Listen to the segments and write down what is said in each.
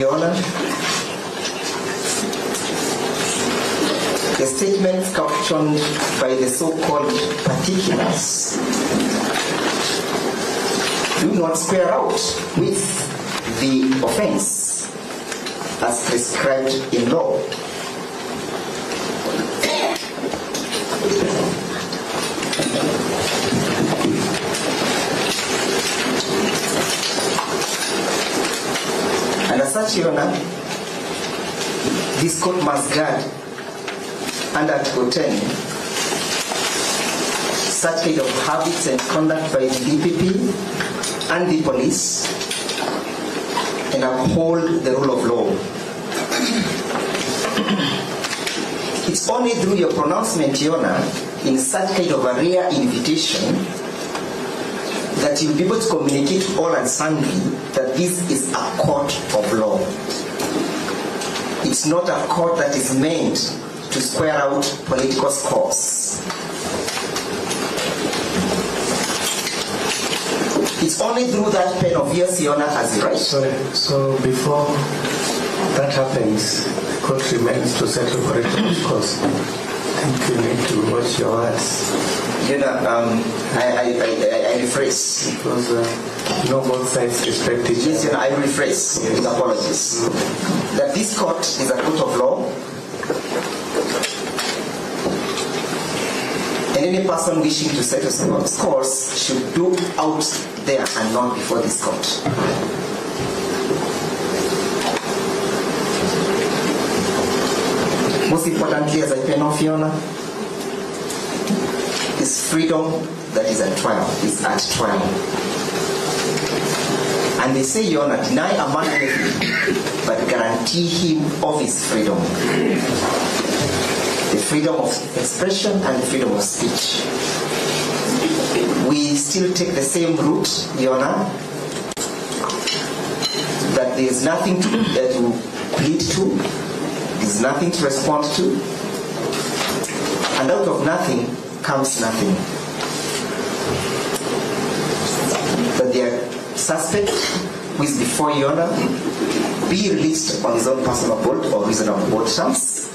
Your Honor, the statements captioned by the so-called particulars do not square out with the offense as prescribed in law. And as such, Your Honor, this court must guard under Article 10 such kind of habits and conduct by the DPP and the police and uphold the rule of law. It's only through your pronouncement, Your Honor, in such kind of a rare invitation that you'll be able to communicate to all and sundry that this is a court of law. It's not a court that is meant to square out political scores. It's only through that pen of yours, Your Honor, has the right. Sorry, so before that happens, the court remains to settle political scores. I think you need to watch your words. You know, I rephrase. Because both sides respect each other. Yes, you know, I rephrase with apologies. That this court is a court of law, and any person wishing to settle scores should do out there and not before this court. Most importantly, as I pen off, Your Honor, is freedom that is at trial, is at trial. And they say, Your Honor, deny a man anything, but guarantee him of his freedom. The freedom of expression and the freedom of speech. We still take the same route, Your Honor, that there is nothing to plead to, there is nothing to respond to, and out of nothing comes nothing. That the suspect who is before Your Honor be released on his own personal bond or reasonable bond terms.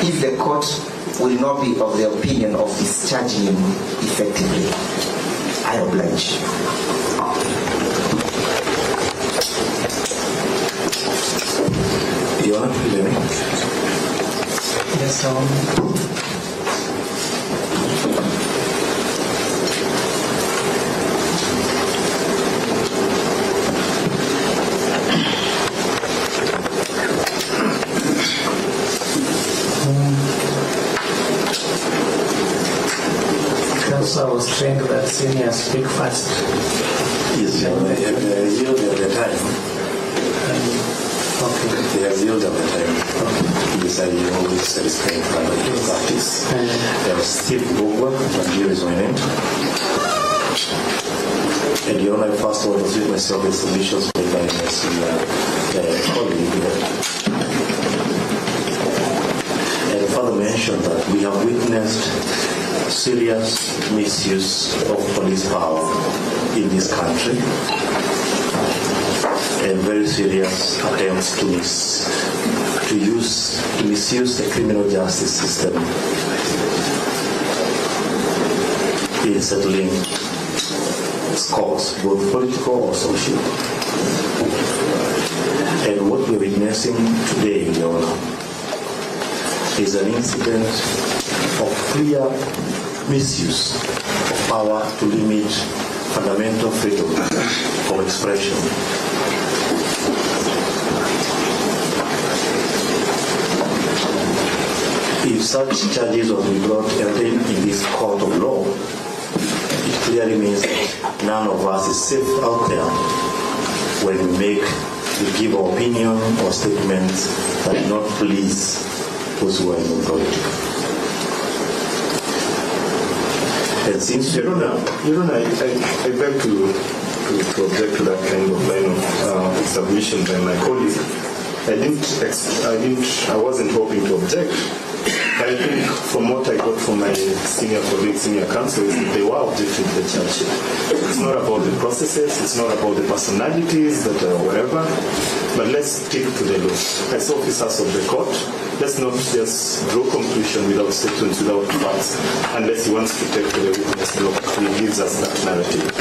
If the court will not be of the opinion of discharging him effectively, I oblige. Your Honor, Yes, I was trained that seniors speak fast. yes, Your Honor, they yield at the time. Okay. They have yielded at the time. Okay. Yes, I always satisfied by the practice. There was Steve Bogwa, and here is my name. And Your Honor, I first of all was with myself in submissions made by my senior colleague here. And further mentioned that we have witnessed serious misuse of police power in this country and very serious attempts to misuse the criminal justice system in settling scores, both political or social. And what we're witnessing today, Your Honor, is an incident of clear misuse of power to limit fundamental freedom of expression. If such charges will be brought in this court of law, it clearly means that none of us is safe out there when we give our opinion or statements that do not please those who are in authority. And since Your Honor, I beg to object to that kind of line of submission by my colleague. I wasn't hoping to object, But I think from what I got from my senior colleagues, senior counsel, is that they were objecting to the charge. It's not about the processes, it's not about the personalities that are whatever, but let's stick to the law. As officers of the court, let's not just draw conclusion without statements, without facts, unless he wants to take to the witness block. He gives us that narrative.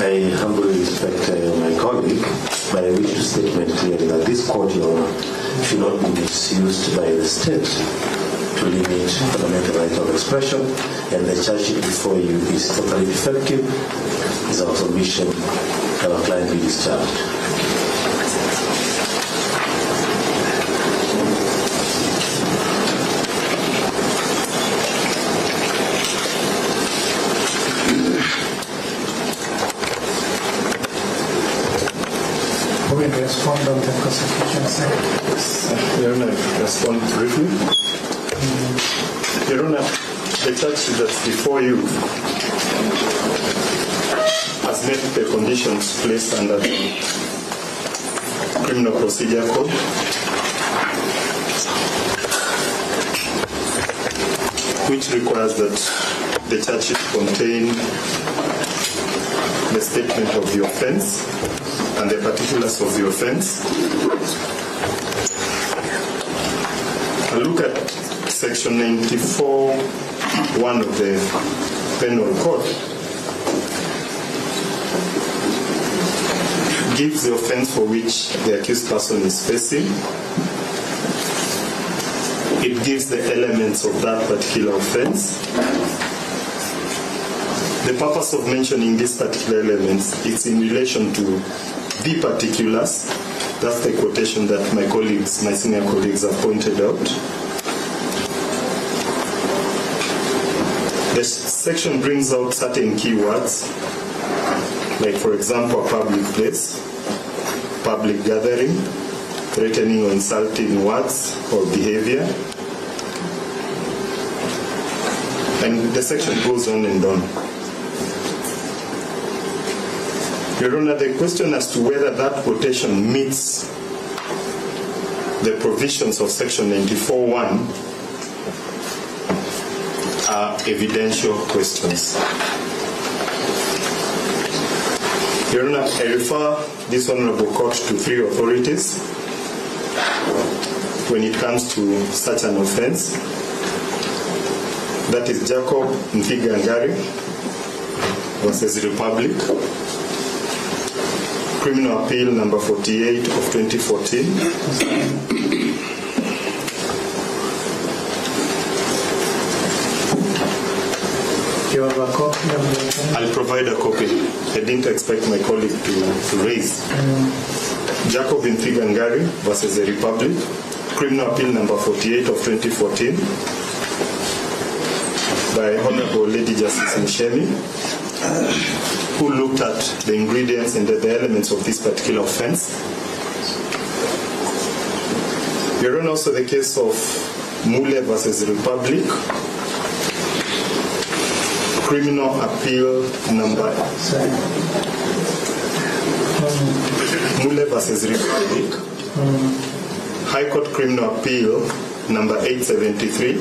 I humbly respect my colleague, but I wish to statement clearly that this court, Your Honor, should not be misused by the state to limit fundamental right of expression, and the charge sheet before you is totally defective. It's our submission that our client be discharged. We respond on the prosecution side. Your Honor, respond briefly. Your Honor, the charge sheet that's before you has met the conditions placed under the Criminal Procedure Code. Which requires that the charge sheet contain the statement of the offense and the particulars of the offense. I look at section 94(1) of the Penal Code. Gives the offense for which the accused person is facing. It gives the elements of that particular offense. The purpose of mentioning these particular elements is in relation to the particulars. That's the quotation that my colleagues, my senior colleagues, have pointed out. The section brings out certain keywords, like for example, a public place, public gathering, threatening or insulting words or behavior. And the section goes on and on. Your Honor, the question as to whether that quotation meets the provisions of section 94(1) are evidential questions. Your Honor, I refer this honorable court to three authorities when it comes to such an offense. That is Jacob Nthigangari versus Republic. Criminal Appeal number 48 of 2014. You have a copy of the... I'll provide a copy. I didn't expect my colleague to raise. Jacob Nthigangari versus the Republic. Criminal Appeal number 48 of 2014 by Honorable Lady Justice Mshemi, who looked at the ingredients and the elements of this particular offense. You're on also the case of Mule versus Republic, Criminal Appeal number Mule versus Republic, High Court Criminal Appeal number 873,